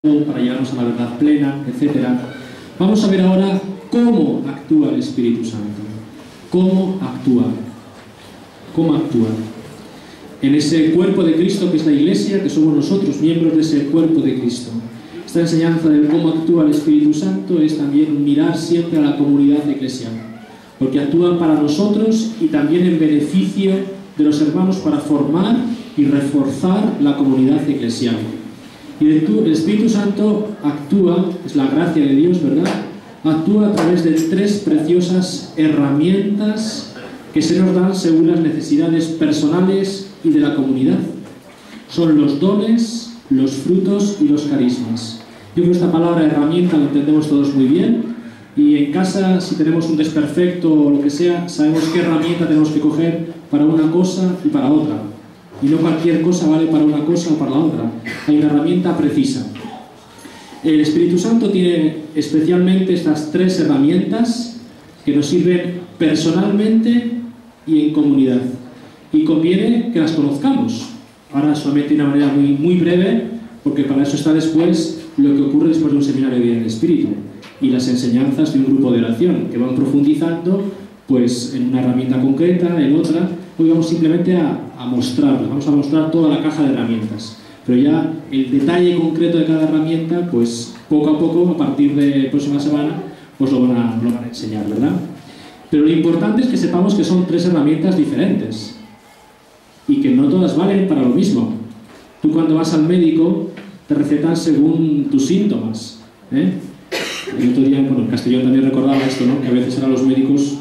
para llevarnos a la verdad plena, etc. Vamos a ver ahora cómo actúa el Espíritu Santo. ¿Cómo actúa? ¿Cómo actúa? En ese cuerpo de Cristo que es la Iglesia, que somos nosotros, miembros de ese cuerpo de Cristo. Esta enseñanza de cómo actúa el Espíritu Santo es también mirar siempre a la comunidad eclesial, porque actúa para nosotros y también en beneficio de los hermanos para formar y reforzar la comunidad eclesial. Y el Espíritu Santo actúa, es la gracia de Dios, ¿verdad? Actúa a través de tres preciosas herramientas que se nos dan según las necesidades personales y de la comunidad. Son los dones, los frutos y los carismas. Yo creo que esta palabra herramienta la entendemos todos muy bien, y en casa, si tenemos un desperfecto o lo que sea, sabemos qué herramienta tenemos que coger para una cosa y para otra. Y no cualquier cosa vale para una cosa o para la otra. Hay una herramienta precisa. El Espíritu Santo tiene especialmente estas tres herramientas que nos sirven personalmente y en comunidad. Y conviene que las conozcamos. Ahora solamente de una manera muy breve, porque para eso está después lo que ocurre después de un seminario de vida en el Espíritu y las enseñanzas de un grupo de oración que van profundizando pues en una herramienta concreta, en otra. Hoy vamos simplemente a mostrarla, vamos a mostrar toda la caja de herramientas, pero ya el detalle concreto de cada herramienta, pues poco a poco, a partir de la próxima semana, pues lo van a enseñar, ¿verdad? Pero lo importante es que sepamos que son tres herramientas diferentes y que no todas valen para lo mismo. Tú cuando vas al médico te recetan según tus síntomas, ¿eh? El otro día, bueno, en Castellón también recordaba esto, ¿no? Que a veces ahora los médicos,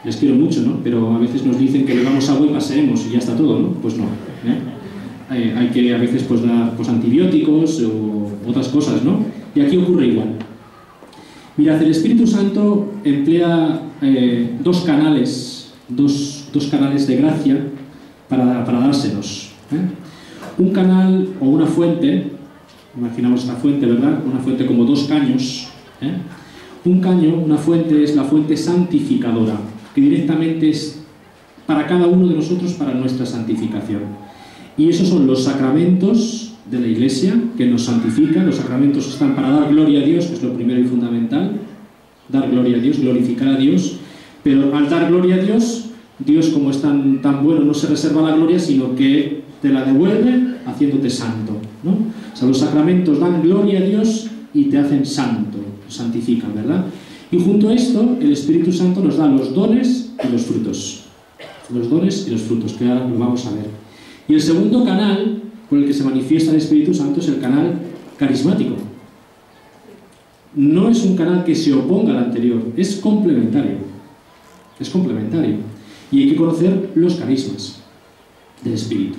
les quiero mucho, ¿no? Pero a veces nos dicen que bebamos agua y paseemos y ya está todo, ¿no? Pues no, ¿eh? Hay que a veces pues dar pues, antibióticos o otras cosas, ¿no? Y aquí ocurre igual. Mirad, el Espíritu Santo emplea dos canales de gracia para dárselos, ¿eh? Un canal o una fuente, imaginamos esta fuente, ¿verdad? Una fuente como dos caños, ¿eh? Un caño, una fuente, es la fuente santificadora, que directamente es para cada uno de nosotros, para nuestra santificación. Y esos son los sacramentos de la Iglesia, que nos santifican. Los sacramentos están para dar gloria a Dios, que es lo primero y fundamental, dar gloria a Dios, glorificar a Dios. Pero al dar gloria a Dios, Dios, como es tan bueno, no se reserva la gloria, sino que te la devuelve haciéndote santo, ¿no? O sea, los sacramentos dan gloria a Dios y te hacen santo, santifican, ¿verdad? Y junto a esto, el Espíritu Santo nos da los dones y los frutos. Los dones y los frutos, que ahora lo vamos a ver. Y el segundo canal por el que se manifiesta el Espíritu Santo es el canal carismático. No es un canal que se oponga al anterior, es complementario. Es complementario. Y hay que conocer los carismas del Espíritu.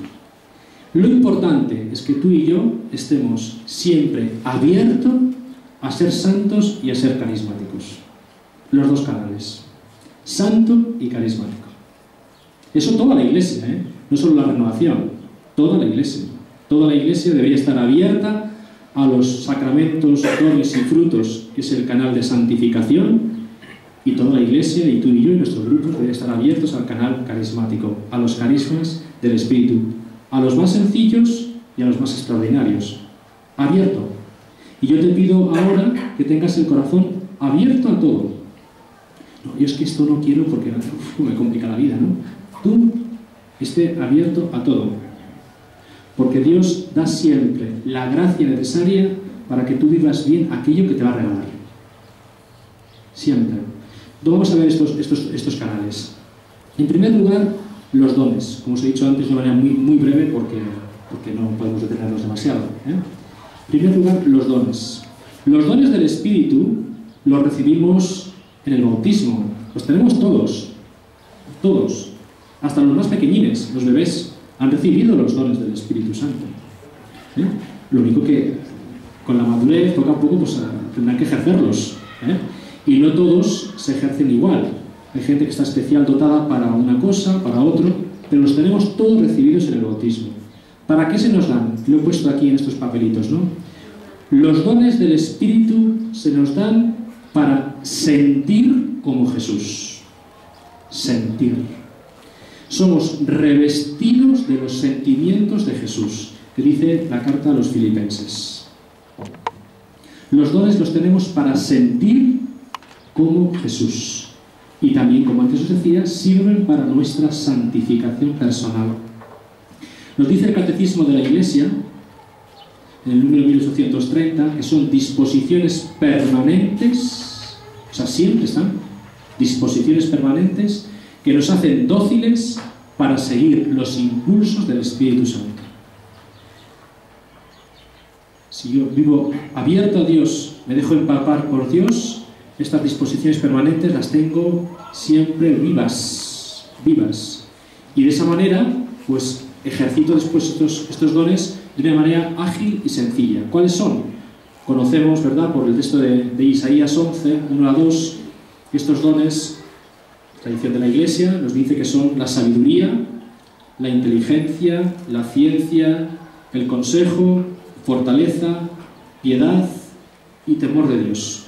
Lo importante es que tú y yo estemos siempre abiertos a ser santos y a ser carismáticos. Los dos canales, santo y carismático. Eso toda la Iglesia, ¿eh? No solo la renovación, toda la Iglesia. Toda la Iglesia debería estar abierta a los sacramentos, dones y frutos, que es el canal de santificación, y toda la Iglesia, y tú y yo y nuestros grupos, deberían estar abiertos al canal carismático, a los carismas del Espíritu, a los más sencillos y a los más extraordinarios. Abierto. Y yo te pido ahora que tengas el corazón abierto a todo. No, yo es que esto no quiero porque me complica la vida, ¿no? Tú esté abierto a todo. Porque Dios da siempre la gracia necesaria para que tú vivas bien aquello que te va a regalar. Siempre. Vamos a ver estos canales. En primer lugar, los dones. Como os he dicho antes de manera muy breve porque no podemos detenernos demasiado, ¿eh? En primer lugar, los dones. Los dones del Espíritu los recibimos en el bautismo. Los tenemos todos. Todos. Hasta los más pequeñines, los bebés, han recibido los dones del Espíritu Santo, ¿eh? Lo único que con la madurez, poco a poco, pues tendrán que ejercerlos, ¿eh? Y no todos se ejercen igual. Hay gente que está especial dotada para una cosa, para otro, pero los tenemos todos recibidos en el bautismo. ¿Para qué se nos dan? Lo he puesto aquí en estos papelitos, ¿no? Los dones del Espíritu se nos dan para sentir como Jesús. Sentir. Somos revestidos de los sentimientos de Jesús, que dice la carta a los Filipenses. Los dones los tenemos para sentir como Jesús. Y también, como antes os decía, sirven para nuestra santificación personal. Nos dice el Catecismo de la Iglesia, en el número 1830, que son disposiciones permanentes, o sea, siempre están, disposiciones permanentes que nos hacen dóciles para seguir los impulsos del Espíritu Santo. Si yo vivo abierto a Dios, me dejo empapar por Dios, estas disposiciones permanentes las tengo siempre vivas. Y de esa manera, pues ejercito después estos dones de una manera ágil y sencilla. ¿Cuáles son? Conocemos, ¿verdad?, por el texto de Isaías 11, 1 a 2, estos dones, la tradición de la Iglesia nos dice que son la sabiduría, la inteligencia, la ciencia, el consejo, fortaleza, piedad y temor de Dios.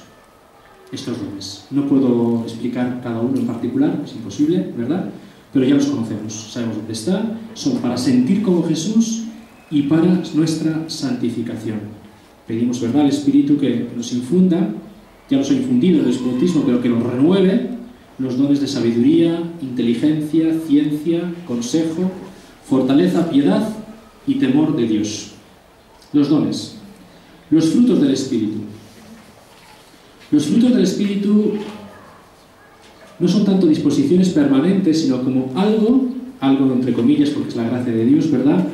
Estos dones. No puedo explicar cada uno en particular, es imposible, ¿verdad? Pero ya los conocemos, sabemos dónde está, son para sentir como Jesús y para nuestra santificación. Pedimos, ¿verdad?, al Espíritu que nos infunda, ya los ha infundido en el bautismo, pero que nos renueve los dones de sabiduría, inteligencia, ciencia, consejo, fortaleza, piedad y temor de Dios. Los dones. Los frutos del Espíritu. Los frutos del Espíritu no son tanto disposiciones permanentes, sino como algo entre comillas, porque es la gracia de Dios, ¿verdad?,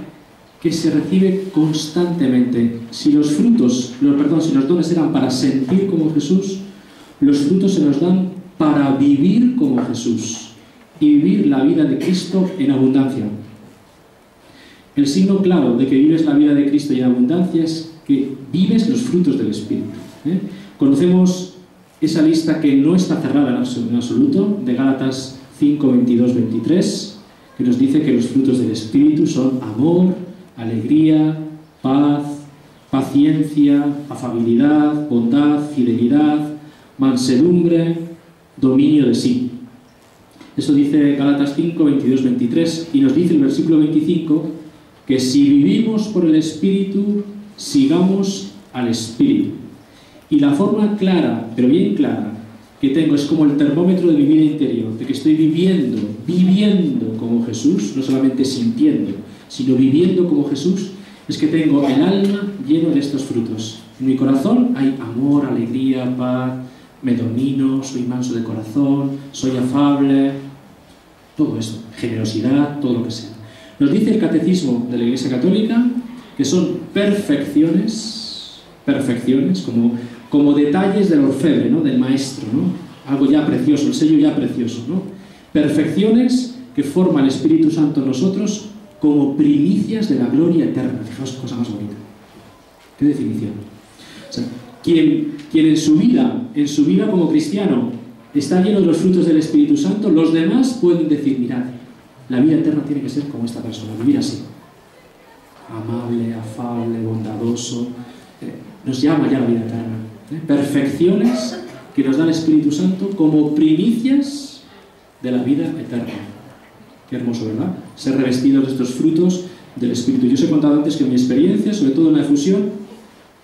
que se recibe constantemente. Si los dones eran para sentir como Jesús, los frutos se nos dan para vivir como Jesús y vivir la vida de Cristo en abundancia. El signo claro de que vives la vida de Cristo en abundancia es que vives los frutos del Espíritu. Conocemos esa lista que no está cerrada en absoluto, de Gálatas 5, 22, 23, que nos dice que los frutos del Espíritu son amor, alegría, paz, paciencia, afabilidad, bondad, fidelidad, mansedumbre, dominio de sí. Eso dice Gálatas 5, 22, 23, y nos dice el versículo 25 que si vivimos por el Espíritu, sigamos al Espíritu. Y la forma clara, pero bien clara, que tengo es como el termómetro de mi vida interior, de que estoy viviendo como Jesús, no solamente sintiendo, sino viviendo como Jesús, es que tengo el alma lleno de estos frutos. En mi corazón hay amor, alegría, paz, me domino, soy manso de corazón, soy afable, todo eso, generosidad, todo lo que sea. Nos dice el Catecismo de la Iglesia Católica que son perfecciones, como detalles del orfebre, ¿no?, del maestro, ¿no?, algo ya precioso, el sello ya precioso, ¿no?, perfecciones que forma el Espíritu Santo en nosotros como primicias de la gloria eterna. Fijaos qué cosa más bonita. ¿Qué definición? O sea, quien en su vida como cristiano está lleno de los frutos del Espíritu Santo, los demás pueden decir, mirad, la vida eterna tiene que ser como esta persona, vivir así. Amable, afable, bondadoso. Nos llama ya la vida eterna. Perfecciones que nos da el Espíritu Santo como primicias de la vida eterna. Qué hermoso, ¿verdad? Ser revestidos de estos frutos del Espíritu. Yo os he contado antes que mi experiencia, sobre todo en la efusión,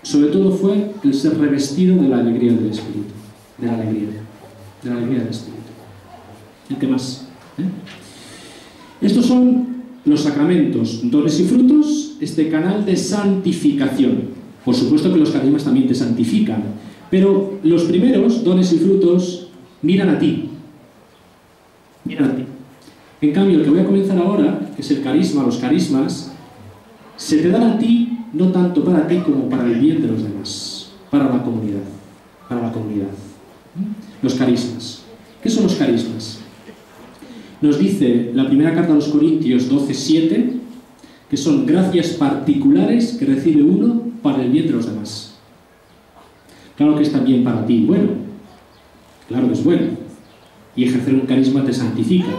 sobre todo fue el ser revestido de la alegría del Espíritu. De la alegría del Espíritu. ¿Y qué más? Estos son los sacramentos, dones y frutos, este canal de santificación. Por supuesto que los carismas también te santifican, pero los primeros, dones y frutos, miran a ti. Miran a ti. En cambio, el que voy a comenzar ahora, que es el carisma, los carismas, se te dan a ti, no tanto para ti como para el bien de los demás, para la comunidad. Los carismas. ¿Qué son los carismas? Nos dice la primera carta a los Corintios 12:7 que son gracias particulares que recibe uno para el bien de los demás. Claro que es también para ti bueno, claro que es bueno, y ejercer un carisma te santifica,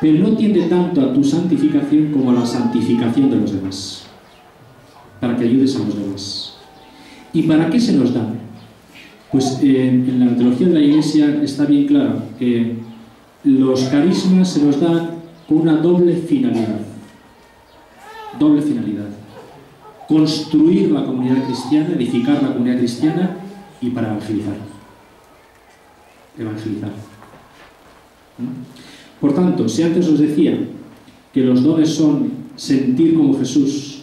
pero no tiende tanto a tu santificación como a la santificación de los demás, para que ayudes a los demás. ¿Y para qué se nos da? Pues en la teología de la Iglesia está bien claro que los carismas se nos dan con una doble finalidad. construir la comunidad cristiana, edificar la comunidad cristiana y para evangelizar. Evangelizar. Por tanto, si antes os decía que los dones son sentir como Jesús,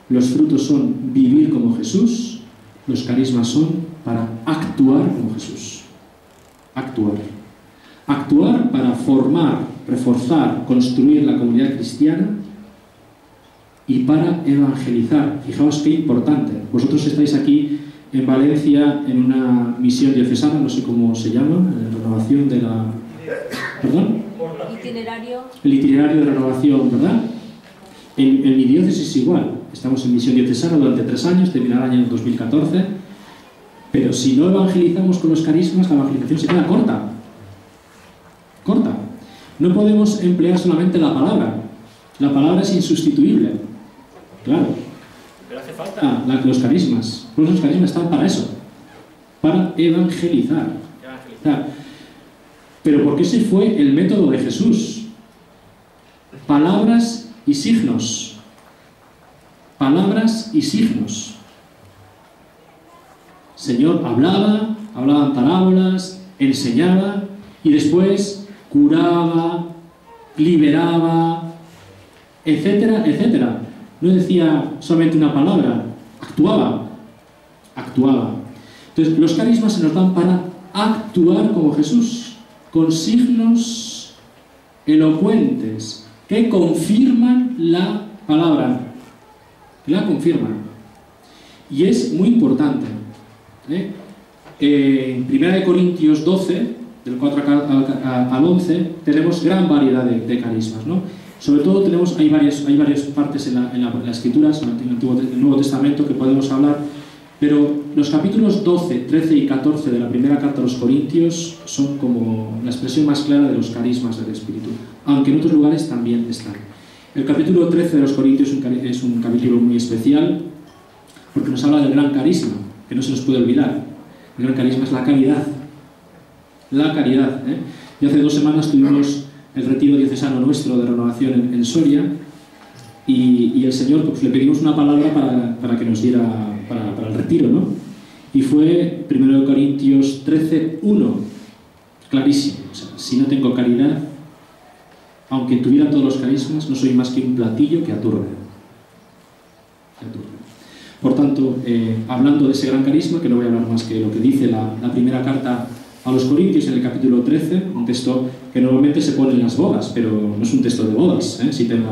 los frutos son vivir como Jesús, los carismas son para actuar como Jesús. Actuar. Actuar para formar, reforzar, construir la comunidad cristiana y para evangelizar. Fijaos qué importante. Vosotros estáis aquí en Valencia en una misión diocesana, no sé cómo se llama, renovación de la... ¿Perdón? Itinerario. El itinerario de renovación, ¿verdad? En mi diócesis es igual. Estamos en misión diocesana durante 3 años, terminará el año 2014. Pero si no evangelizamos con los carismas, la evangelización se queda corta. Corta. No podemos emplear solamente la palabra. La palabra es insustituible. Claro. Pero hace falta. Los carismas. Los carismas están para eso. Para evangelizar. Pero ¿por qué ese fue el método de Jesús? Palabras y signos. Palabras y signos. Señor hablaba, hablaba en parábolas, enseñaba y después curaba, liberaba, etcétera, etcétera. No decía solamente una palabra, actuaba. Entonces, los carismas se nos dan para actuar como Jesús, con signos elocuentes que confirman la palabra. La confirman. Y es muy importante. En 1 Corintios 12, del 4 al 11, tenemos gran variedad de carismas, ¿no? Sobre todo hay varias partes en la Escritura, en el Nuevo Testamento, que podemos hablar, pero los capítulos 12, 13 y 14 de la primera carta a los Corintios son como la expresión más clara de los carismas del Espíritu, aunque en otros lugares también están. El capítulo 13 de los Corintios es un capítulo muy especial, porque nos habla del gran carisma, que no se nos puede olvidar. El gran carisma es la caridad. La caridad. Y hace 2 semanas tuvimos el retiro diocesano nuestro de renovación en Soria, y el Señor, pues, le pedimos una palabra para que nos diera para el retiro, ¿no? Y fue 1 Corintios 13, 1. Clarísimo. O sea, si no tengo caridad, aunque tuviera todos los carismas, no soy más que un platillo que aturde. Por tanto, hablando de ese gran carisma, que no voy a hablar más que lo que dice la primera carta a los Corintios en el capítulo 13, un texto que normalmente se pone en las bodas, pero no es un texto de bodas. Si tengo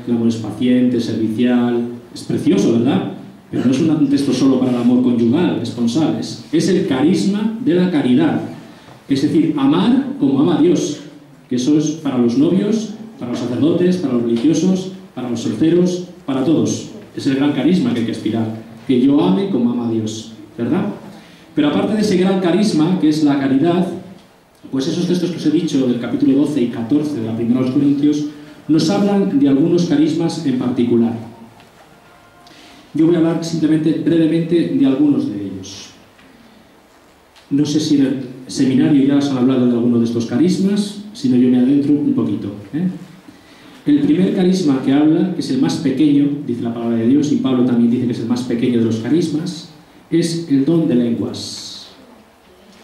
el amor es paciente, servicial, es precioso, ¿verdad? Pero no es un texto solo para el amor conyugal, esponsal, es el carisma de la caridad. Es decir, amar como ama Dios, que eso es para los novios, para los sacerdotes, para los religiosos, para los solteros, para todos. Es el gran carisma que hay que aspirar, que yo ame como ama Dios, ¿verdad? Pero aparte de ese gran carisma, que es la caridad, pues esos textos que os he dicho del capítulo 12 y 14 de la primera de los Corintios nos hablan de algunos carismas en particular. Yo voy a hablar simplemente, brevemente, de algunos de ellos. No sé si en el seminario ya os han hablado de alguno de estos carismas, si no yo me adentro un poquito. El primer carisma que habla, que es el más pequeño, dice la palabra de Dios, y Pablo también dice que es el más pequeño de los carismas, es el don de lenguas.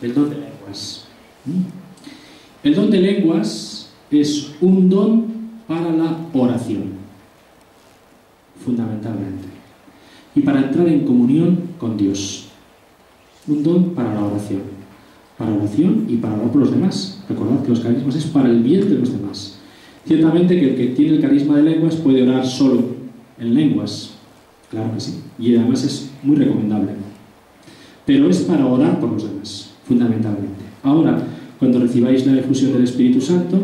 El don de lenguas. El don de lenguas es un don para la oración, fundamentalmente, y para entrar en comunión con Dios. Un don para la oración y para orar por los demás. Recordad que los carismas es para el bien de los demás. Ciertamente que el que tiene el carisma de lenguas puede orar solo en lenguas, claro que sí, y además es muy recomendable. Pero es para orar por los demás, fundamentalmente. Ahora, cuando recibáis la efusión del Espíritu Santo,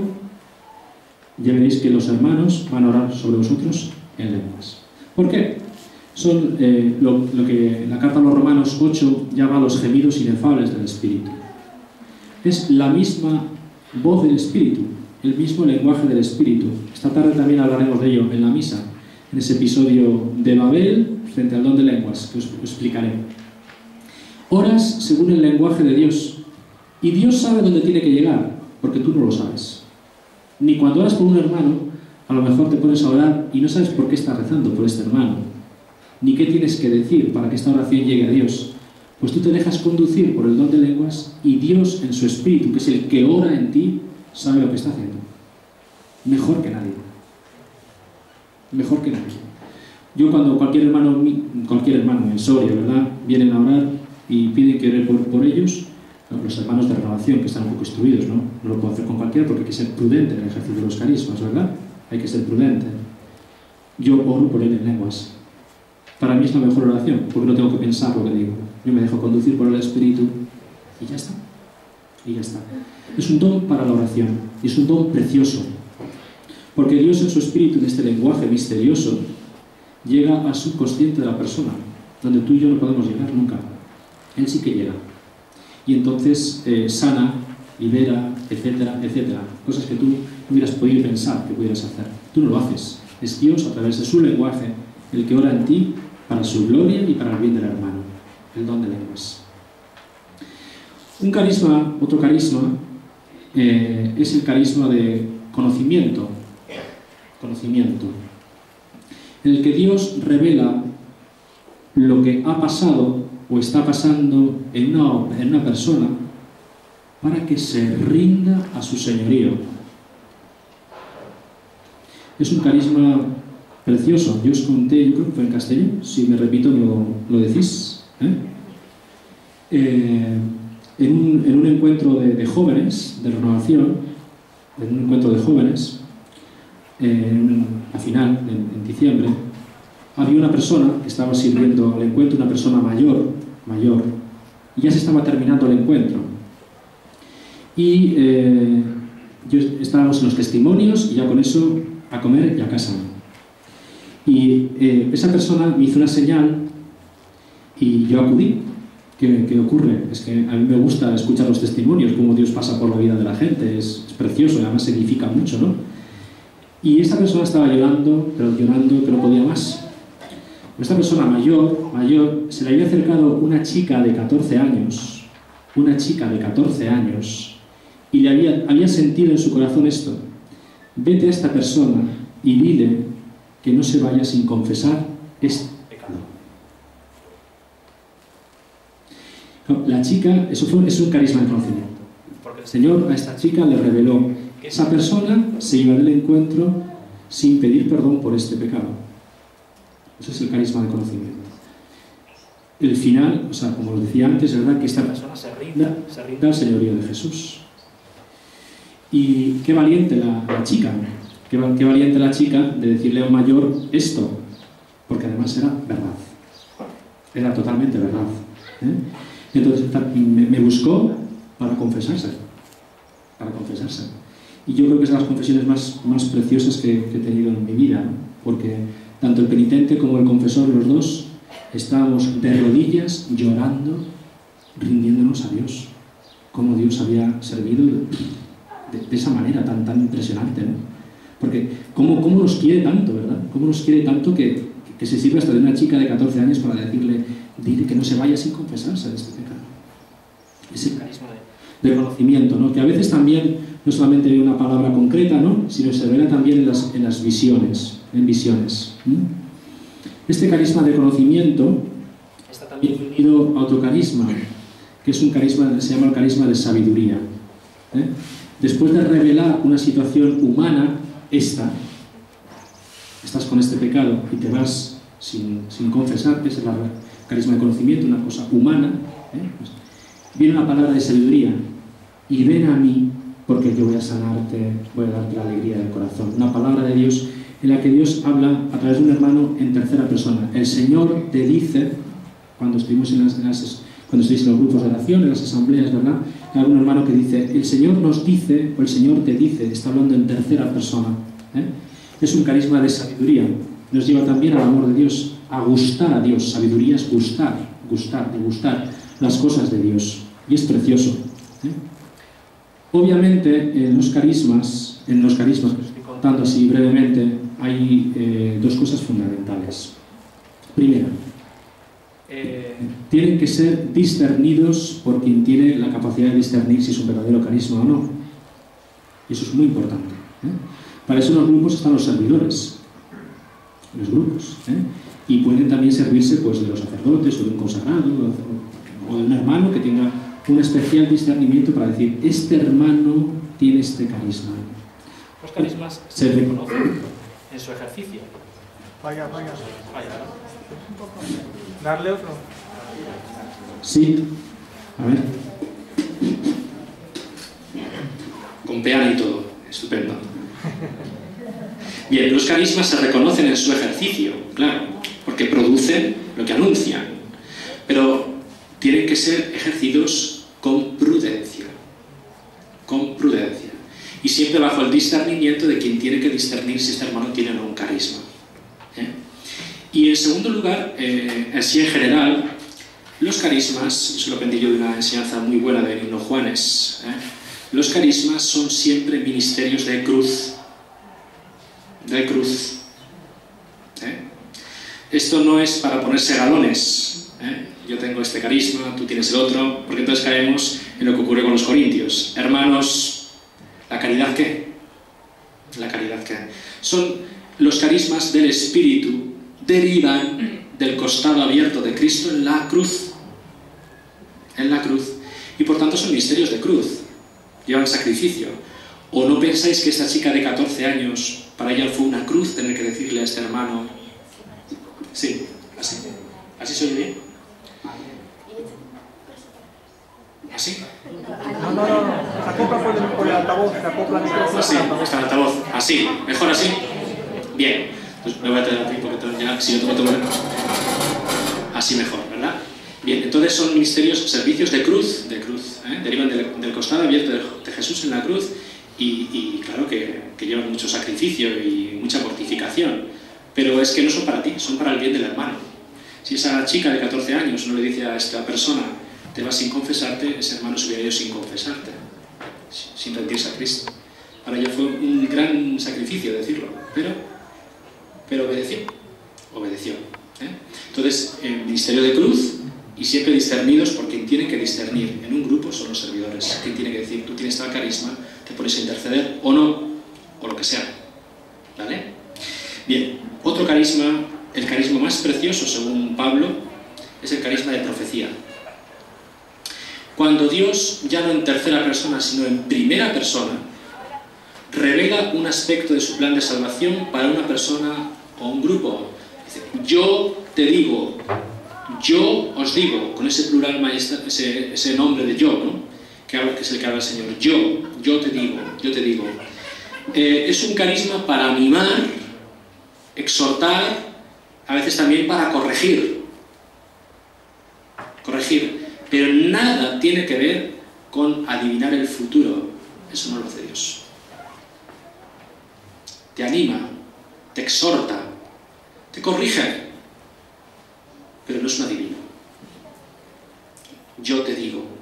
ya veréis que los hermanos van a orar sobre vosotros en lenguas. ¿Por qué? Son lo que la carta a los Romanos 8 llama los gemidos inefables del Espíritu. Es la misma voz del Espíritu, el mismo lenguaje del Espíritu. Esta tarde también hablaremos de ello en la misa, en ese episodio de Babel frente al don de lenguas, que os explicaré. Oras según el lenguaje de Dios, y Dios sabe dónde tiene que llegar, porque tú no lo sabes. Ni cuando oras por un hermano, a lo mejor te pones a orar y no sabes por qué estás rezando por este hermano. ni qué tienes que decir para que esta oración llegue a Dios. Pues tú te dejas conducir por el don de lenguas y Dios en su espíritu, que es el que ora en ti, sabe lo que está haciendo. Mejor que nadie. Mejor que nadie. Yo cuando cualquier hermano en Soria, ¿verdad?, vienen a orar y piden que ore por ellos, los hermanos de renovación que están un poco instruidos, ¿no? No lo puedo hacer con cualquiera porque hay que ser prudente en el ejercicio de los carismas, ¿verdad? Hay que ser prudente. Yo oro por él en lenguas. Para mí es la mejor oración, porque no tengo que pensar lo que digo. Yo me dejo conducir por el Espíritu y ya está. Y ya está. Es un don para la oración, y es un don precioso. Porque Dios en su Espíritu, en este lenguaje misterioso, llega al subconsciente de la persona, donde tú y yo no podemos llegar nunca. Él sí que llega. Y entonces sana, libera, etcétera, etcétera. Cosas que tú no hubieras podido pensar que pudieras hacer. Tú no lo haces. Es Dios, a través de su lenguaje, el que ora en ti para su gloria y para el bien del hermano. El don de lenguas. Un carisma, otro carisma, es el carisma de conocimiento. Conocimiento. En el que Dios revela lo que ha pasado o está pasando en una persona para que se rinda a su señorío. Es un carisma precioso. Yo os conté, yo creo que fue en castellano, si me repito lo decís. En un encuentro de jóvenes, de renovación, en un encuentro de jóvenes, a final, en diciembre, había una persona que estaba sirviendo al encuentro, una persona mayor, y ya se estaba terminando el encuentro. Y estábamos en los testimonios y ya con eso a comer y a casa. Y esa persona me hizo una señal y yo acudí. ¿Qué ocurre? Es que a mí me gusta escuchar los testimonios, cómo Dios pasa por la vida de la gente, es precioso y además significa mucho, ¿no? Y esta persona estaba llorando, pero llorando que no podía más. Esta persona mayor, se le había acercado una chica de 14 años, y le había sentido en su corazón esto: vete a esta persona y dile que no se vaya sin confesar este pecado. La chica, es un carisma de conocimiento, porque el Señor a esta chica le reveló que esa persona se iba del encuentro sin pedir perdón por este pecado. Eso es el carisma de conocimiento. El final, o sea, como os decía antes, es verdad que esta persona se rinda al señorío de Jesús. Y qué valiente la chica, qué valiente la chica de decirle a un mayor esto, porque además era verdad, era totalmente verdad. Entonces me buscó para confesarse. Y yo creo que es de las confesiones más preciosas que he tenido en mi vida, ¿no? Porque tanto el penitente como el confesor, los dos, estábamos de rodillas, llorando, rindiéndonos a Dios. Cómo Dios había servido de esa manera tan impresionante, ¿no? Porque cómo nos quiere tanto, ¿verdad? Cómo nos quiere tanto que se sirve hasta de una chica de 14 años para decirle, dile que no se vaya sin confesarse de este pecado. Es el carisma de conocimiento, ¿no? Que a veces también no solamente hay una palabra concreta, ¿no? Sino se revela también en las visiones, Este carisma de conocimiento está también unido a otro carisma, que es un carisma que se llama el carisma de sabiduría. Después de revelar una situación humana, estás con este pecado y te vas sin confesar, que es el carisma de conocimiento, una cosa humana, pues viene una palabra de sabiduría: y ven a mí porque yo voy a sanarte, voy a darte la alegría del corazón. Una palabra de Dios en la que Dios habla a través de un hermano en tercera persona. El Señor te dice, cuando estuvimos cuando estáis en los grupos de oración, en las asambleas, ¿verdad? Hay algún hermano que dice, el Señor nos dice, o el Señor te dice, está hablando en tercera persona. Es un carisma de sabiduría. Nos lleva también al amor de Dios, a gustar a Dios. Sabiduría es gustar las cosas de Dios. Y es precioso. Obviamente, en los carismas que os estoy contando así brevemente, hay dos cosas fundamentales. Primera, tienen que ser discernidos por quien tiene la capacidad de discernir si es un verdadero carisma o no. Y eso es muy importante. Para eso en los grupos están los servidores. Los grupos. y pueden también servirse pues, de los sacerdotes o de un consagrado o de un hermano que tenga un especial discernimiento para decir, este hermano tiene este carisma. Los carismas se reconocen en su ejercicio. Vaya. Vaya. ¿Darle otro? Sí. A ver. Con peana y todo. Estupendo. Bien, los carismas se reconocen en su ejercicio, claro, porque producen lo que anuncian, pero tienen que ser ejercidos con prudencia, y siempre bajo el discernimiento de quien tiene que discernir si este hermano tiene o no un carisma. Y en segundo lugar, así en general, los carismas, eso lo aprendí yo de una enseñanza muy buena de Benigno Juanes, los carismas son siempre ministerios de cruz. Esto no es para ponerse galones, yo tengo este carisma, tú tienes el otro, porque entonces caemos en lo que ocurre con los corintios. Hermanos, ¿la caridad qué? ¿La caridad qué? Son los carismas del Espíritu, derivan del costado abierto de Cristo en la cruz, y por tanto son misterios de cruz, llevan sacrificio. ¿O no pensáis que esta chica de 14 años, para ella fue una cruz tener que decirle a este hermano? Sí, así se oye bien. ¿Así? No. Se acopla por el altavoz, se acopla el micrófono. Así, está el altavoz. Así, mejor así. Bien. Pues me voy a tener a ti porque ya, si yo tengo todo así mejor, ¿verdad? Bien, entonces son misterios, servicios de cruz, derivan del costado abierto de Jesús en la cruz y claro que llevan mucho sacrificio y mucha mortificación, pero es que no son para ti, son para el bien del hermano. Si esa chica de 14 años no le dice a esta persona, te vas sin confesarte, ese hermano se hubiera ido sin confesarte, sin rendirse a Cristo. Para ella fue un gran sacrificio decirlo, pero obedeció. Entonces, el ministerio de cruz, y siempre discernidos por quien tiene que discernir. En un grupo son los servidores. Quien tiene que decir, tú tienes tal carisma, te pones a interceder o no, o lo que sea. ¿Vale? Bien, otro carisma, el carisma más precioso según Pablo, es el carisma de profecía. Cuando Dios, ya no en tercera persona, sino en primera persona, revela un aspecto de su plan de salvación para una persona o un grupo. Dice, yo te digo, yo os digo, con ese plural majestad, ese nombre de yo, ¿no? que es el que habla el Señor. Yo te digo. Es un carisma para animar, exhortar, a veces también para corregir, pero nada tiene que ver con adivinar el futuro. Eso no lo hace Dios. Te anima, te exhorta, te corrige, pero no es un adivino. Yo te digo.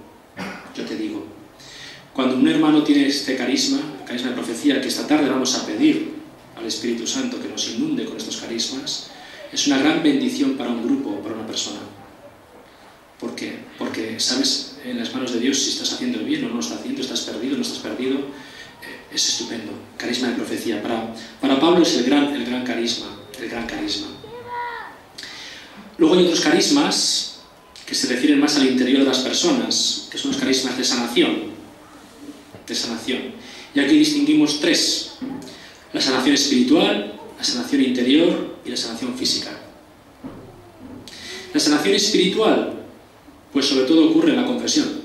Cuando un hermano tiene este carisma, el carisma de profecía, que esta tarde vamos a pedir al Espíritu Santo que nos inunde con estos carismas, es una gran bendición para un grupo o para una persona. ¿Por qué? Porque sabes en las manos de Dios si estás haciendo el bien o no lo estás haciendo, estás perdido o no estás perdido. Es estupendo. Carisma de profecía. Para Pablo es el gran carisma. Luego hay otros carismas que se refieren más al interior de las personas, que son los carismas de sanación. Y aquí distinguimos tres: la sanación espiritual, la sanación interior y la sanación física. La sanación espiritual, pues sobre todo ocurre en la confesión,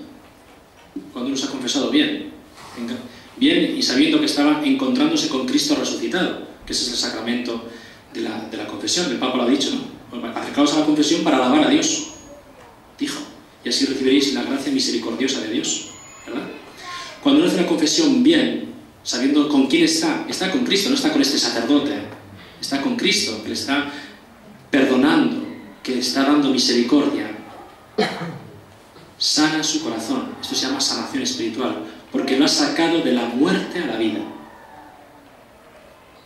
cuando uno se ha confesado bien y sabiendo que estaba encontrándose con Cristo resucitado, que ese es el sacramento de la confesión. El Papa lo ha dicho, ¿no? Acercaos a la confesión para alabar a Dios, dijo, y así recibiréis la gracia misericordiosa de Dios, ¿verdad? Cuando uno hace la confesión bien, sabiendo con quién está con Cristo, no está con este sacerdote, está con Cristo, que le está perdonando, que le está dando misericordia, sana su corazón. Esto se llama sanación espiritual, porque lo ha sacado de la muerte a la vida,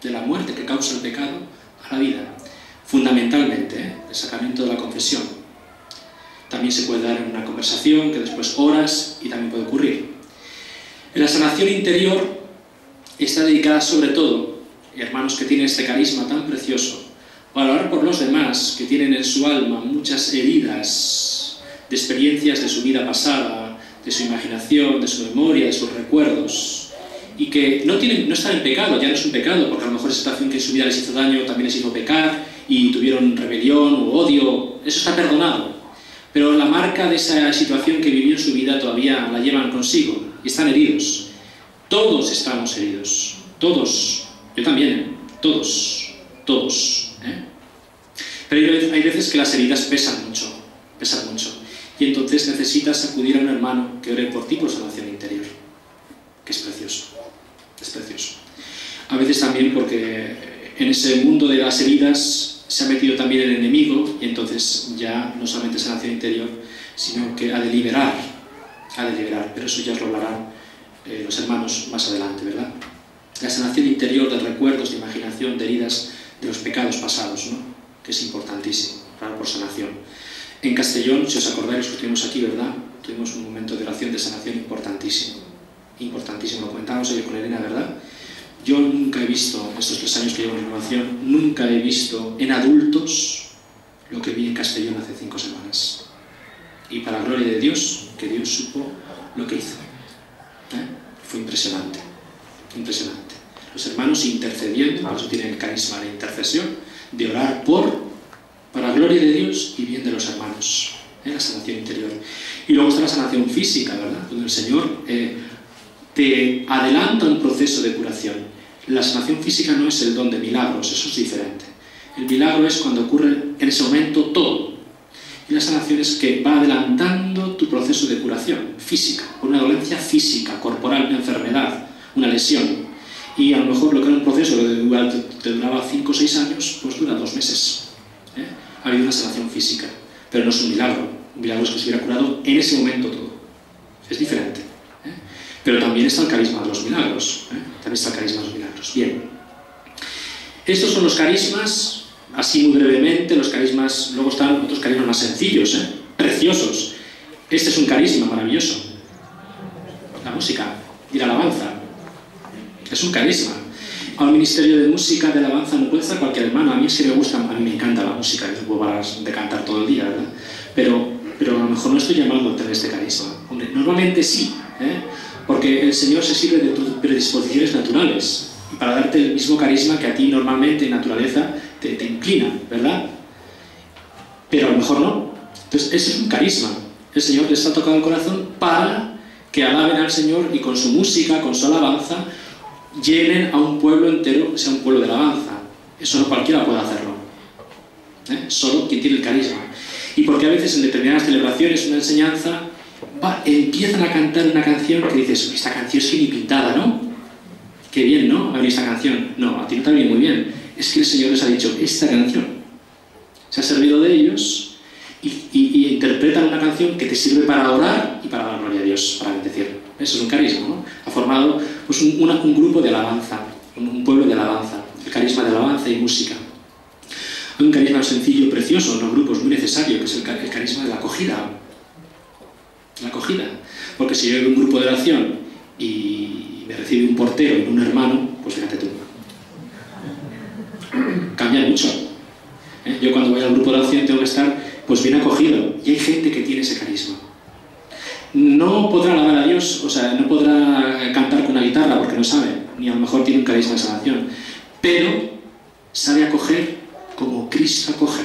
de la muerte que causa el pecado a la vida. Fundamentalmente, el sacramento de la confesión. También se puede dar en una conversación, que después oras, y también puede ocurrir. En la sanación interior está dedicada sobre todo, hermanos que tienen este carisma tan precioso, o al orar por los demás que tienen en su alma muchas heridas de experiencias de su vida pasada, de su imaginación, de su memoria, de sus recuerdos, y que no están en pecado, ya no es un pecado, porque a lo mejor esa situación que en su vida les hizo daño también les hizo pecar, y tuvieron rebelión o odio, eso está perdonado. Pero la marca de esa situación que vivió en su vida todavía la llevan consigo, y están heridos. Todos estamos heridos, todos, yo también, todos. Pero hay veces que las heridas pesan mucho, y entonces necesitas acudir a un hermano que ore por ti por sanación interior, que es precioso. A veces también porque en ese mundo de las heridas se ha metido también el enemigo, y entonces ya no solamente sanación interior, sino que ha de liberar, pero eso ya os lo hablarán los hermanos más adelante, ¿verdad? La sanación interior de recuerdos, de imaginación, de heridas, de los pecados pasados, ¿no? Que es importantísimo, orar por sanación. En Castellón, si os acordáis, que estuvimos aquí, ¿verdad? Tuvimos un momento de oración de sanación importantísimo, lo comentábamos ayer con Elena, ¿verdad? Yo nunca he visto, estos 3 años que llevo en renovación, nunca he visto en adultos lo que vi en Castellón hace 5 semanas. Y para la gloria de Dios, que Dios supo lo que hizo. Fue impresionante. Los hermanos intercediendo, por eso tienen el carisma de intercesión, de orar para la gloria de Dios y bien de los hermanos. La sanación interior. Y luego está la sanación física, ¿verdad? Donde el Señor te adelanta un proceso de curación. La sanación física no es el don de milagros, eso es diferente. El milagro es cuando ocurre en ese momento todo. Y la sanación es que va adelantando tu proceso de curación física, una dolencia física, corporal, una enfermedad, una lesión. Y a lo mejor lo que era un proceso que te duraba 5 o 6 años, pues dura 2 meses. Ha habido una sanación física, pero no es un milagro. Un milagro es que se hubiera curado en ese momento todo. Es diferente. Pero también está el carisma de los milagros. Bien. Estos son los carismas, así muy brevemente, los carismas. Luego están otros carismas más sencillos, preciosos. Este es un carisma maravilloso. La música y la alabanza. Es un carisma. A un ministerio de música, de alabanza, no puede estar cualquier hermano. A mí es que me gusta, a mí me encanta la música, yo puedo parar de cantar todo el día, ¿verdad? Pero a lo mejor no estoy llamado a tener este carisma. Hombre, normalmente sí, porque el Señor se sirve de tus predisposiciones naturales, y para darte el mismo carisma que a ti normalmente en naturaleza te inclina, ¿verdad? Pero a lo mejor no. Entonces, ese es un carisma. El Señor les ha tocado el corazón para que alaben al Señor y con su música, con su alabanza, llenen a un pueblo entero, que sea un pueblo de alabanza. Eso no cualquiera puede hacerlo. Solo quien tiene el carisma. Y porque a veces en determinadas celebraciones, una enseñanza, empiezan a cantar una canción que dices, esta canción es que ni pintada, ¿no? Qué bien, ¿no? A ver esta canción. No, a ti no te viene muy bien. Es que el Señor les ha dicho, esta canción. Se ha servido de ellos y interpretan una canción que te sirve para orar y para dar gloria a Dios, para bendecir. Eso es un carisma, ¿no? Ha formado pues, un grupo de alabanza, un pueblo de alabanza, el carisma de alabanza y música. Hay un carisma sencillo, precioso, en los grupos, muy necesario, que es el carisma de la acogida. La acogida. Porque si yo veo un grupo de oración y me recibe un portero y un hermano, pues fíjate tú. Cambia mucho. Yo cuando voy al grupo de oración tengo que estar pues bien acogido. Y hay gente que tiene ese carisma. No podrá alabar a Dios, o sea, no podrá cantar con una guitarra porque no sabe, ni a lo mejor tiene un carisma de sanación, pero sabe acoger como Cristo acoge,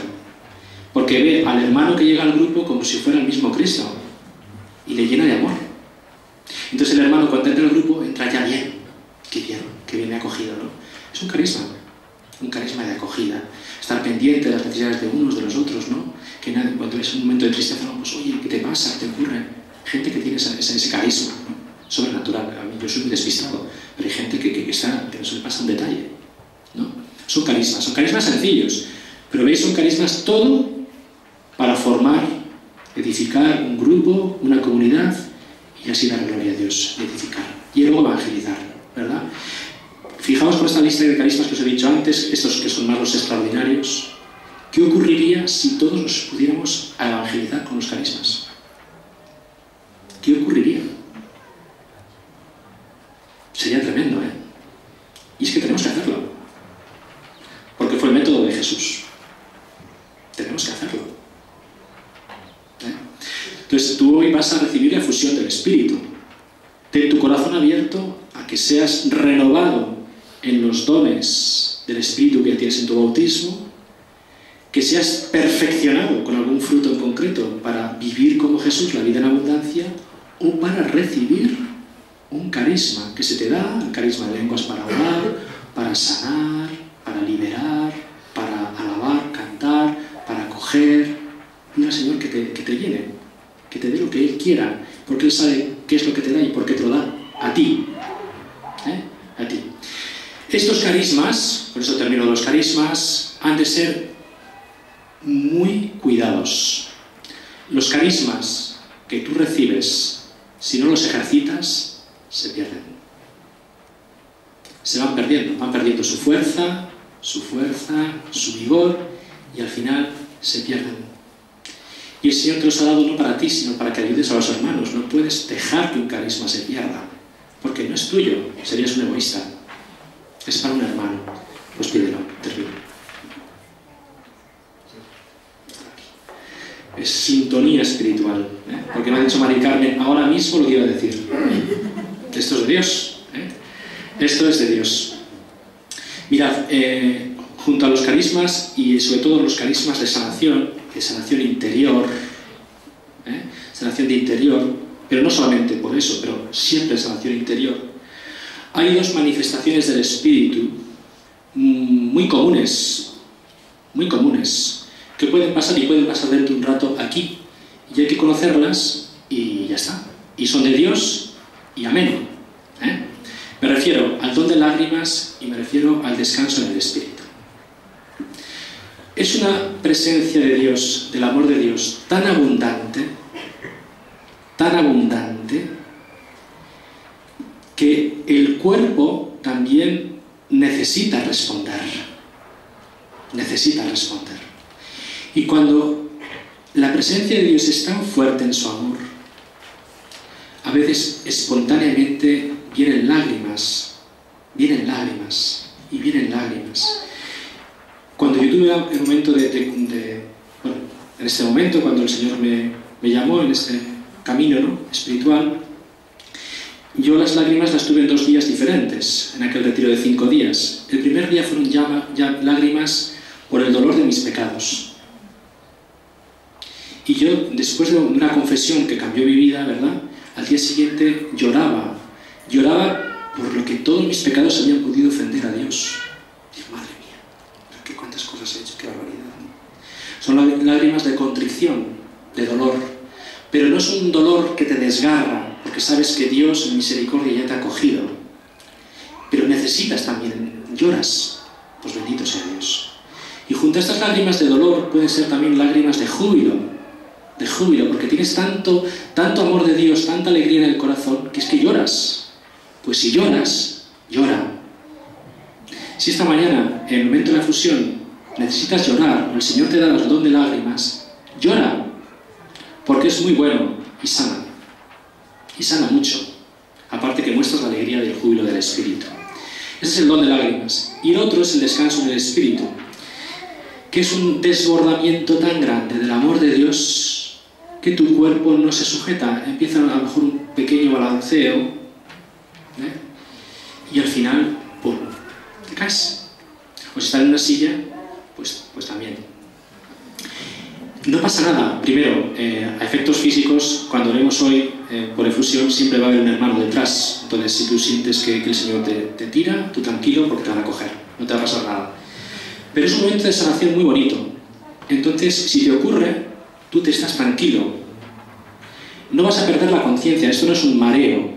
porque ve al hermano que llega al grupo como si fuera el mismo Cristo y le llena de amor. Entonces el hermano cuando entra al grupo entra ya bien, qué bien me ha acogido, ¿no? Es un carisma de acogida, estar pendiente de las necesidades de unos, de los otros, ¿no? Que nadie, cuando es un momento de tristeza, no, pues oye, ¿qué te pasa? ¿Qué te ocurre? Gente que tiene ese carisma, ¿no? Sobrenatural. A mí yo soy muy despistado, pero hay gente que no se le pasa un detalle, ¿no? Son carismas sencillos, pero veis, son carismas todo para formar, edificar un grupo, una comunidad y así dar gloria a Dios, edificar y luego evangelizar, ¿verdad? Fijaos con esta lista de carismas que os he dicho antes, estos que son más los extraordinarios. ¿Qué ocurriría si todos nos pudiéramos a evangelizar con los carismas? ¿Qué ocurriría? Sería tremendo, ¿eh? Y es que tenemos que hacerlo. Porque fue el método de Jesús. abierto a que seas renovado en los dones del Espíritu que ya tienes en tu bautismo, que seas perfeccionado con algún fruto en concreto para vivir como Jesús la vida en abundancia, o para recibir un carisma que se te da, el carisma de lenguas para orar, para sanar, para liberar, para alabar, cantar, para acoger. Pide al Señor que te llene, que te dé lo que Él quiera, porque Él sabe qué es lo que te da y por qué te lo da. A ti. A ti. Estos carismas, por eso termino los carismas, han de ser muy cuidados. Los carismas que tú recibes, si no los ejercitas, se pierden. Se van perdiendo su fuerza, su vigor, y al final se pierden. Y el Señor te los ha dado no para ti, sino para que ayudes a los hermanos. No puedes dejar que un carisma se pierda, porque no es tuyo, serías un egoísta. Es para un hermano. Pues pídelo, termino. Es sintonía espiritual, porque me ha dicho Mari Carmen, ahora mismo lo que iba a decir. Esto es de Dios. Esto es de Dios. Mirad, junto a los carismas, y sobre todo los carismas de sanación interior, sanación de interior, pero no solamente por eso, pero siempre sanación interior, hay dos manifestaciones del Espíritu muy comunes, que pueden pasar y pueden pasar dentro de un rato aquí, y hay que conocerlas y ya está. Y son de Dios y amén. Me refiero al don de lágrimas y me refiero al descanso en el Espíritu. Es una presencia de Dios, del amor de Dios, tan abundante, que el cuerpo también necesita responder. Y cuando la presencia de Dios es tan fuerte en su amor, a veces espontáneamente vienen lágrimas. Cuando yo tuve el momento en este momento, cuando el Señor me llamó en este camino espiritual, yo las lágrimas las tuve en 2 días diferentes, en aquel retiro de 5 días. El primer día fueron ya lágrimas por el dolor de mis pecados. Y yo, después de una confesión que cambió mi vida, ¿verdad?, al día siguiente lloraba por lo que todos mis pecados habían podido ofender a Dios. Digo, madre mía, ¿qué cuántas cosas he hecho? ¡Qué barbaridad! Son lágrimas de contrición, de dolor, pero no es un dolor que te desgarra, porque sabes que Dios en misericordia ya te ha acogido. Pero necesitas también, lloras, pues bendito sea Dios. Y junto a estas lágrimas de dolor pueden ser también lágrimas de júbilo, porque tienes tanto amor de Dios, tanta alegría en el corazón, que es que lloras. Pues si lloras, llora. Si esta mañana, en el momento de la fusión, necesitas llorar, o el Señor te da el don de lágrimas, llora, porque es muy bueno y sana mucho, aparte que muestras la alegría del júbilo del Espíritu. Ese es el don de lágrimas. Y el otro es el descanso en el Espíritu, que es un desbordamiento tan grande del amor de Dios que tu cuerpo no se sujeta, empieza a lo mejor un pequeño balanceo, y al final, ¡pum!, te caes. O si estás en una silla, pues también. No pasa nada. Primero, a efectos físicos, cuando oremos hoy por efusión, siempre va a haber un hermano detrás. Entonces, si tú sientes que el Señor te tira, tú tranquilo, porque te van a coger, no te va a pasar nada. Pero es un momento de sanación muy bonito. Entonces, si te ocurre, tú te estás tranquilo. No vas a perder la conciencia. Esto no es un mareo,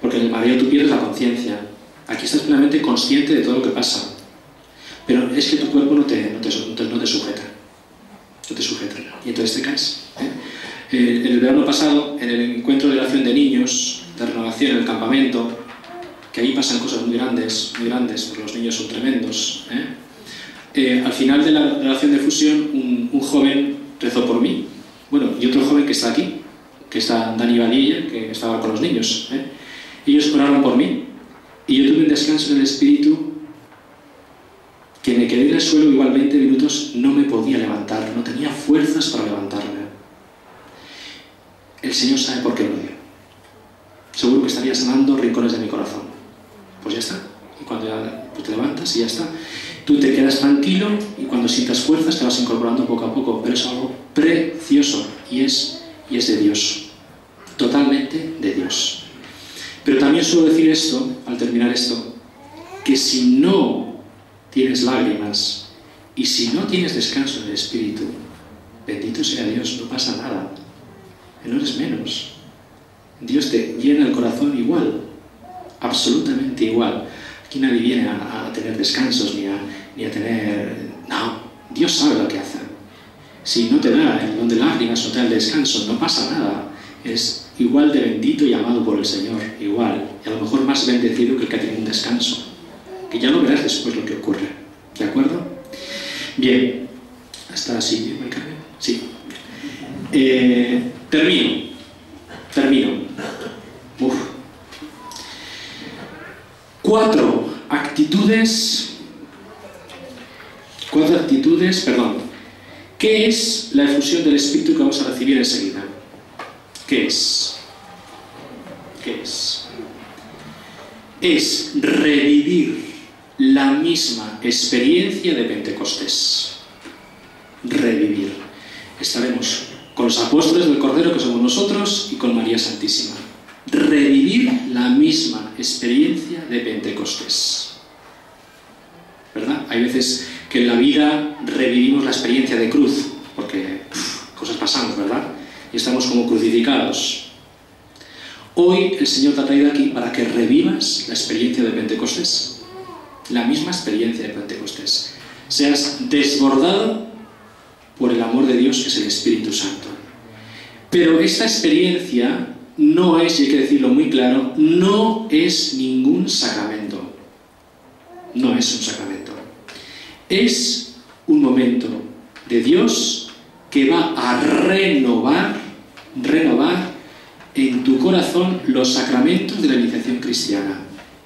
porque en el mareo tú pierdes la conciencia. Aquí estás plenamente consciente de todo lo que pasa. Pero es que tu cuerpo no te sujeta. Y entonces te caes. El verano pasado, en el encuentro de oración de niños, de renovación en el campamento, que ahí pasan cosas muy grandes, porque los niños son tremendos. Al final de la oración de fusión, un joven rezó por mí. Bueno, y otro joven que está aquí, que está Dani Valilla, que estaba con los niños. Ellos oraron por mí. Y yo tuve un descanso en el Espíritu que me quedé en el suelo igual 20 minutos, no me podía levantar, no tenía fuerzas para levantarme. El Señor sabe por qué lo dio. seguro que estaría sanando rincones de mi corazón. Pues ya está. Y cuando ya pues te levantas y ya está. Tú te quedas tranquilo y cuando sientas fuerzas te vas incorporando poco a poco, pero es algo precioso y es de Dios. Totalmente de Dios. Pero también suelo decir esto, al terminar esto, que si no tienes lágrimas y si no tienes descanso en el Espíritu, bendito sea Dios, no pasa nada. No eres menos. Dios te llena el corazón igual, absolutamente igual. Aquí nadie viene a tener descansos ni a tener... No, Dios sabe lo que hace. Si no te da el don de lágrimas o te da el descanso, no pasa nada. Es igual de bendito y amado por el Señor, igual. Y a lo mejor más bendecido que el que tiene un descanso. Que ya lo verás después lo que ocurre. ¿De acuerdo? Bien. ¿Hasta así, Carmen? Sí. Termino. Uf. 4 actitudes. ¿Qué es la efusión del Espíritu que vamos a recibir enseguida? ¿Qué es? Es revivir la misma experiencia de Pentecostés. Revivir. Estaremos con los apóstoles del Cordero, que somos nosotros, y con María Santísima. Revivir la misma experiencia de Pentecostés. ¿Verdad? Hay veces que en la vida revivimos la experiencia de cruz, porque cosas pasamos, ¿verdad? Y estamos como crucificados. Hoy el Señor te ha traído aquí para que revivas la experiencia de Pentecostés. La misma experiencia de Pentecostés. Seas desbordado por el amor de Dios, que es el Espíritu Santo. Pero esta experiencia no es, y hay que decirlo muy claro, no es ningún sacramento. No es un sacramento. Es un momento de Dios que va a renovar en tu corazón los sacramentos de la iniciación cristiana.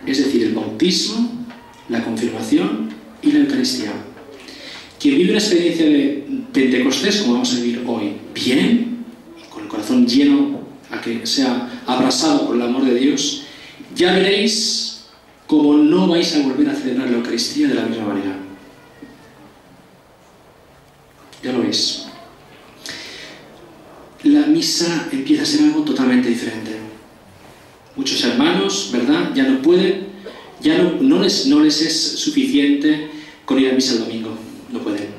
Es decir, el bautismo, la confirmación y la Eucaristía. Quien vive una experiencia de Pentecostés, como vamos a vivir hoy, bien, y con el corazón lleno, a que sea abrasado por el amor de Dios, ya veréis cómo no vais a volver a celebrar la Eucaristía de la misma manera. Ya lo veis. La misa empieza a ser algo totalmente diferente. Muchos hermanos, ¿verdad?, ya no pueden, no les es suficiente con ir a misa el domingo. No pueden.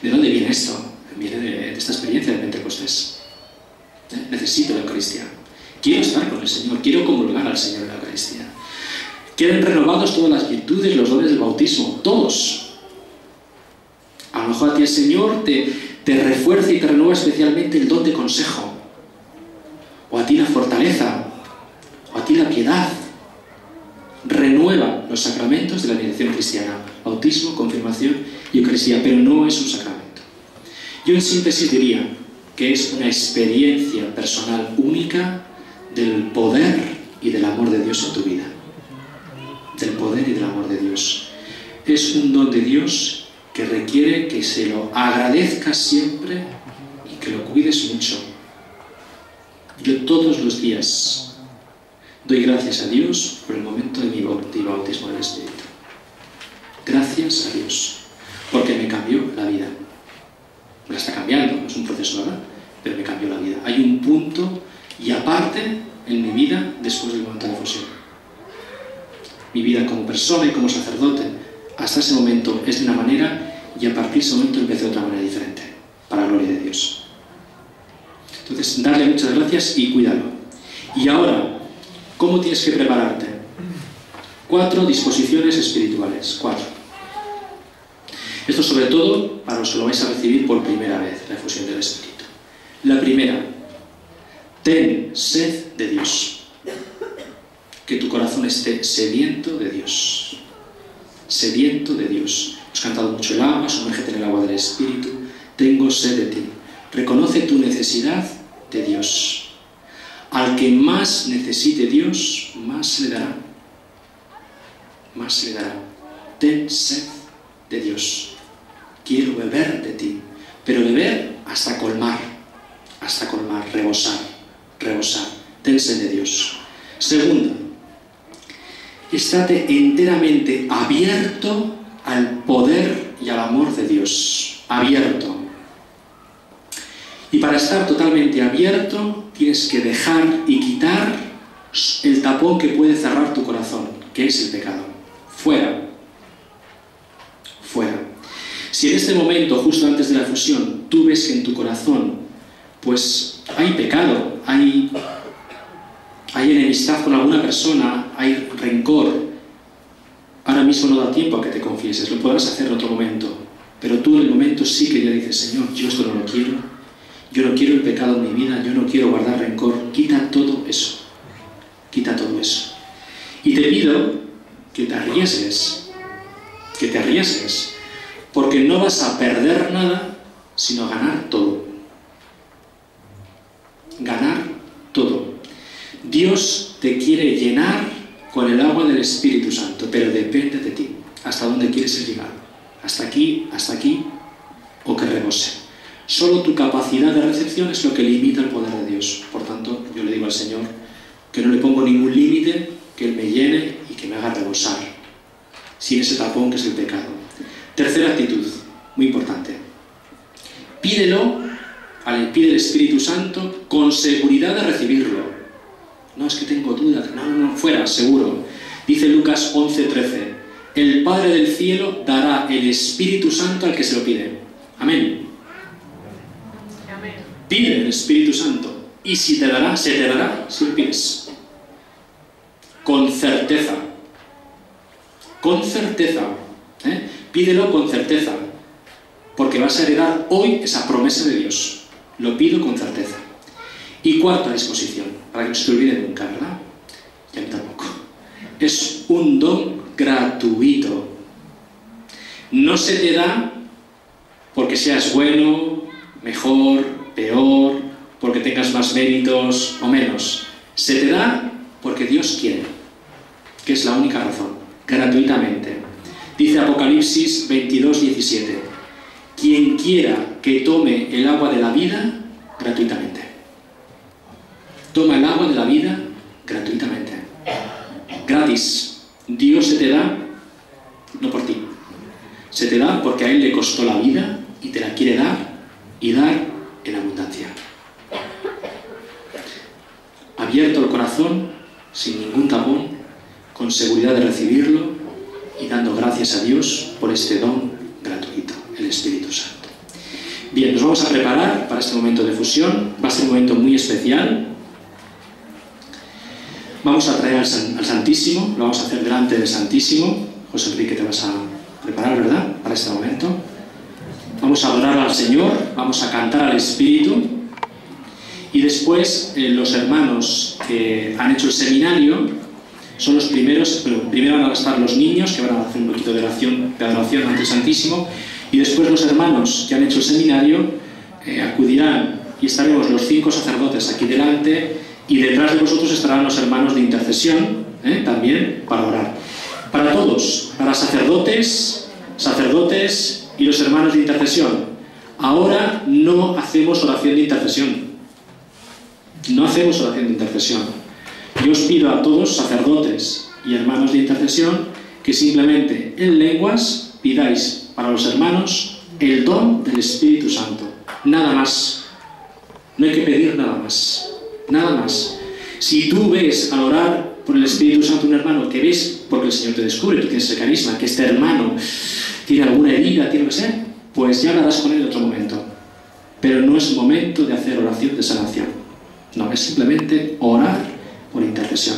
¿De dónde viene esto? Viene de esta experiencia de Pentecostés. Necesito la Eucaristía. Quiero estar con el Señor, quiero comulgar al Señor en la Eucaristía. Queden renovados todas las virtudes, los dones del bautismo, todos. A lo mejor a ti el Señor te refuerza y te renueva especialmente el don de consejo, o a ti la fortaleza, o a ti la piedad. Renueva los sacramentos de la iniciación cristiana: bautismo, confirmación y Eucaristía, pero no es un sacramento. Yo en síntesis diría que es una experiencia personal única del poder y del amor de Dios en tu vida. Del poder y del amor de Dios. Es un don de Dios que requiere que se lo agradezcas siempre y que lo cuides mucho. Yo todos los días doy gracias a Dios por el momento de mi bautismo del Espíritu. Gracias a Dios, porque me cambió la vida. Me la está cambiando, es un proceso, ¿verdad? Pero me cambió la vida. Hay un punto y aparte en mi vida después del momento de la fusión. Mi vida como persona y como sacerdote hasta ese momento es de una manera, y a partir de ese momento empecé de otra manera diferente, para la gloria de Dios. Entonces, darle muchas gracias y cuídalo. Y ahora, ¿cómo tienes que prepararte? 4 disposiciones espirituales. 4. Esto sobre todo para los que lo vais a recibir por primera vez, la efusión del Espíritu. La primera, ten sed de Dios. Que tu corazón esté sediento de Dios. Sediento de Dios. Hemos cantado mucho el agua, sumérgete en el agua del Espíritu. Tengo sed de ti. Reconoce tu necesidad de Dios. Al que más necesite Dios, más se le dará. Más se le dará. Ten sed de Dios. Quiero beber de ti, pero beber hasta colmar, rebosar, rebosar. Ten sed de Dios. Segunda, estate enteramente abierto al poder y al amor de Dios. Abierto. Y para estar totalmente abierto, tienes que dejar y quitar el tapón que puede cerrar tu corazón, que es el pecado. Fuera. Fuera. Si en este momento, justo antes de la fusión, tú ves que en tu corazón, pues hay pecado, hay enemistad con alguna persona, hay rencor, ahora mismo no da tiempo a que te confieses, lo podrás hacer en otro momento, pero tú en el momento sí que ya dices, Señor, yo esto no lo quiero, yo no quiero el pecado en mi vida, yo no quiero guardar rencor, quita todo eso, y te pido que te arriesgues, porque no vas a perder nada, sino ganar todo. Ganar todo. Dios te quiere llenar con el agua del Espíritu Santo, pero depende de ti. ¿Hasta dónde quieres llegar? ¿Hasta aquí, o que rebose? Solo tu capacidad de recepción es lo que limita el poder de Dios. Por tanto, yo le digo al Señor que no le pongo ningún límite, que Él me llene y que me haga rebosar, sin ese tapón que es el pecado. Tercera actitud, muy importante. Pide el Espíritu Santo con seguridad de recibirlo. No, es que tengo dudas. No, fuera, seguro. Dice Lucas 11:13. El Padre del cielo dará el Espíritu Santo al que se lo pide. Amén. Pide el Espíritu Santo. Y si te dará, se te dará si lo pides. Con certeza. Con certeza. Pídelo con certeza. Porque vas a heredar hoy esa promesa de Dios. Lo pido con certeza. Y cuarta disposición, para que no se te olvide nunca, ¿verdad? Y a mí tampoco. Es un don gratuito. No se te da porque seas bueno, mejor, peor, porque tengas más méritos o menos. Se te da porque Dios quiere, que es la única razón, gratuitamente. Dice Apocalipsis 22:17. Quien quiera que tome el agua de la vida, gratuitamente. Toma el agua de la vida gratuitamente. Gratis. Dios se te da, no por ti. Se te da porque a Él le costó la vida y te la quiere dar, y dar en abundancia. Abierto el corazón, sin ningún tapón, con seguridad de recibirlo y dando gracias a Dios por este don gratuito, el Espíritu Santo. Bien, nos vamos a preparar para este momento de fusión. Va a ser un momento muy especial. Vamos a traer al Santísimo, lo vamos a hacer delante del Santísimo. José Enrique, te vas a preparar, ¿verdad?, para este momento. Vamos a adorar al Señor, vamos a cantar al Espíritu. Y después los hermanos que han hecho el seminario son los primeros, pero primero van a estar los niños, que van a hacer un poquito de adoración ante el Santísimo, y después los hermanos que han hecho el seminario acudirán, y estaremos los 5 sacerdotes aquí delante, y detrás de vosotros estarán los hermanos de intercesión, también, para orar. Para todos, para sacerdotes y los hermanos de intercesión. Ahora no hacemos oración de intercesión. No hacemos oración de intercesión. Yo os pido a todos, sacerdotes y hermanos de intercesión, que simplemente en lenguas pidáis para los hermanos el don del Espíritu Santo. Nada más. No hay que pedir nada más. Nada más. Si tú ves al orar por el Espíritu Santo un hermano que ves, porque el Señor te descubre, tú tienes ese carisma, que este hermano tiene alguna herida, tiene lo que sea, pues ya hablarás con él en otro momento. Pero no es momento de hacer oración de sanación. No, es simplemente orar por intercesión.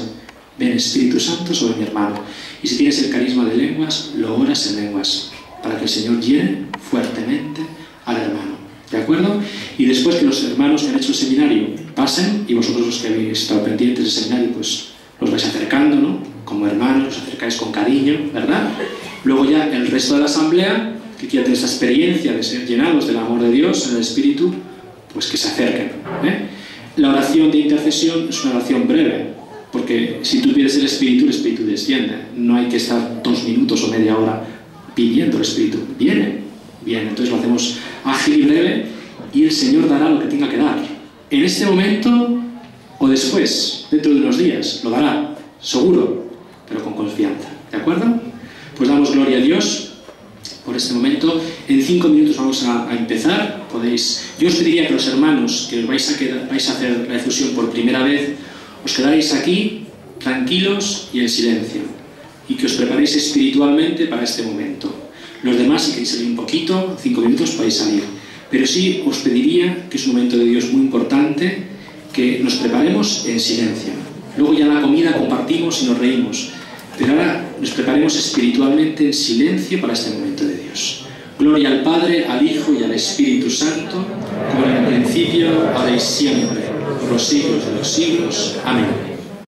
Ven Espíritu Santo sobre mi hermano. Y si tienes el carisma de lenguas, lo oras en lenguas, para que el Señor llene fuertemente al hermano. ¿De acuerdo? Y después que los hermanos que han hecho el seminario pasen, y vosotros los que habéis estado pendientes del seminario, pues los vais acercando, ¿no? Como hermanos, os acercáis con cariño, ¿verdad? Luego ya el resto de la asamblea, que quiera tener esa experiencia de ser llenados del amor de Dios en el Espíritu, pues que se acerquen, La oración de intercesión es una oración breve, porque si tú pides el Espíritu desciende. No hay que estar 2 minutos o media hora pidiendo el Espíritu. Viene. Entonces lo hacemos ágil y breve, y el Señor dará lo que tenga que dar. En este momento, o después, dentro de unos días, lo dará, seguro, pero con confianza. ¿De acuerdo? Pues damos gloria a Dios por este momento. En 5 minutos vamos a empezar. Yo os pediría que los hermanos que vais a hacer la efusión por primera vez, os quedáis aquí, tranquilos y en silencio, y que os preparéis espiritualmente para este momento. Los demás, si queréis salir un poquito, 5 minutos podéis salir. Pero sí os pediría, que es un momento de Dios muy importante, que nos preparemos en silencio. Luego ya la comida compartimos y nos reímos. Pero ahora nos preparemos espiritualmente en silencio para este momento de Dios. Gloria al Padre, al Hijo y al Espíritu Santo, como en el principio, ahora y siempre, por los siglos de los siglos. Amén.